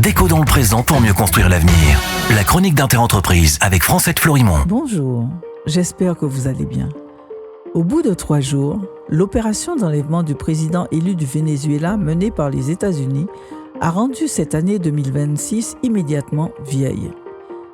Déco dans le présent pour mieux construire l'avenir. La chronique d'Interentreprise avec Francette Florimond. Bonjour, j'espère que vous allez bien. Au bout de 3 jours, l'opération d'enlèvement du président élu du Venezuela menée par les États-Unis a rendu cette année 2026 immédiatement vieille.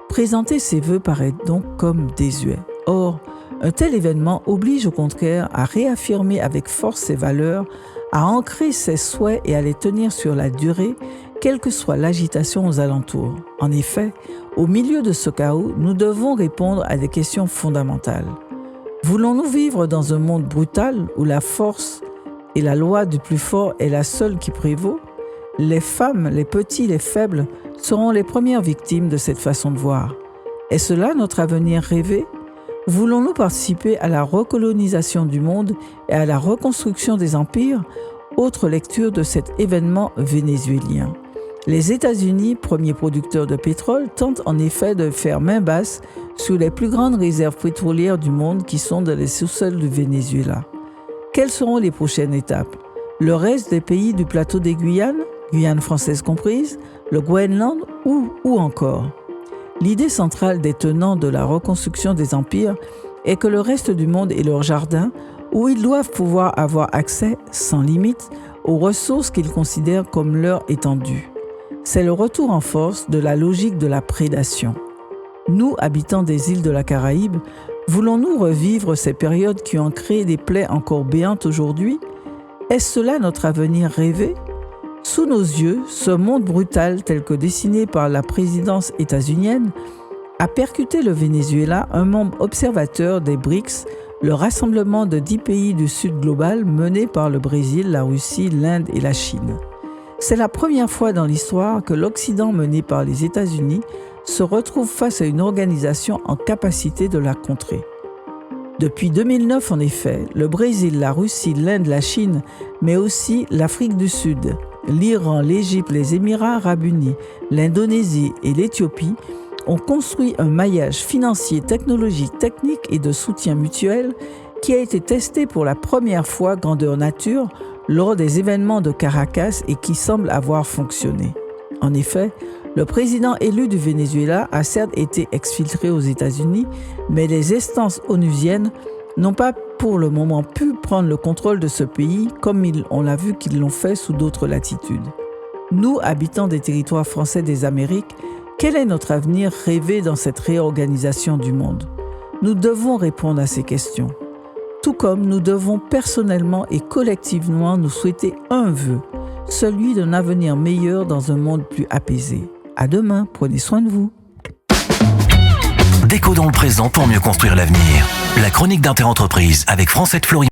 Présenter ses vœux paraît donc comme désuet. Or, un tel événement oblige au contraire à réaffirmer avec force ses valeurs, à ancrer ses souhaits et à les tenir sur la durée, quelle que soit l'agitation aux alentours. En effet, au milieu de ce chaos, nous devons répondre à des questions fondamentales. Voulons-nous vivre dans un monde brutal où la force et la loi du plus fort est la seule qui prévaut? Les femmes, les petits, les faibles seront les premières victimes de cette façon de voir. Est cela notre avenir rêvé? Voulons-nous participer à la recolonisation du monde et à la reconstruction des empires? Autre lecture de cet événement vénézuélien. Les États-Unis, premiers producteurs de pétrole, tentent en effet de faire main basse sur les plus grandes réserves pétrolières du monde qui sont dans les sous-sols du Venezuela. Quelles seront les prochaines étapes? Le reste des pays du plateau des Guyanes, Guyane française comprise, le Groenland ou encore? L'idée centrale des tenants de la reconstruction des empires est que le reste du monde est leur jardin où ils doivent pouvoir avoir accès, sans limite, aux ressources qu'ils considèrent comme leur étant dues. C'est le retour en force de la logique de la prédation. Nous, habitants des îles de la Caraïbe, voulons-nous revivre ces périodes qui ont créé des plaies encore béantes aujourd'hui? Est-ce cela notre avenir rêvé? Sous nos yeux, ce monde brutal tel que dessiné par la présidence états-unienne a percuté le Venezuela, un membre observateur des BRICS, le rassemblement de 10 pays du Sud global mené par le Brésil, la Russie, l'Inde et la Chine. C'est la première fois dans l'histoire que l'Occident mené par les États-Unis se retrouve face à une organisation en capacité de la contrer. Depuis 2009, en effet, le Brésil, la Russie, l'Inde, la Chine, mais aussi l'Afrique du Sud, l'Iran, l'Égypte, les Émirats arabes unis, l'Indonésie et l'Éthiopie ont construit un maillage financier, technologique, technique et de soutien mutuel qui a été testé pour la première fois grandeur nature lors des événements de Caracas et qui semble avoir fonctionné. En effet, le président élu du Venezuela a certes été exfiltré aux États-Unis, mais les instances onusiennes n'ont pas pour le moment pu prendre le contrôle de ce pays comme on l'a vu qu'ils l'ont fait sous d'autres latitudes. Nous, habitants des territoires français des Amériques, quel est notre avenir rêvé dans cette réorganisation du monde? Nous devons répondre à ces questions. Tout comme nous devons personnellement et collectivement nous souhaiter un vœu, celui d'un avenir meilleur dans un monde plus apaisé. À demain, prenez soin de vous. Déco dans le présent pour mieux construire l'avenir. La chronique d'Interentreprise avec Francette Florimond.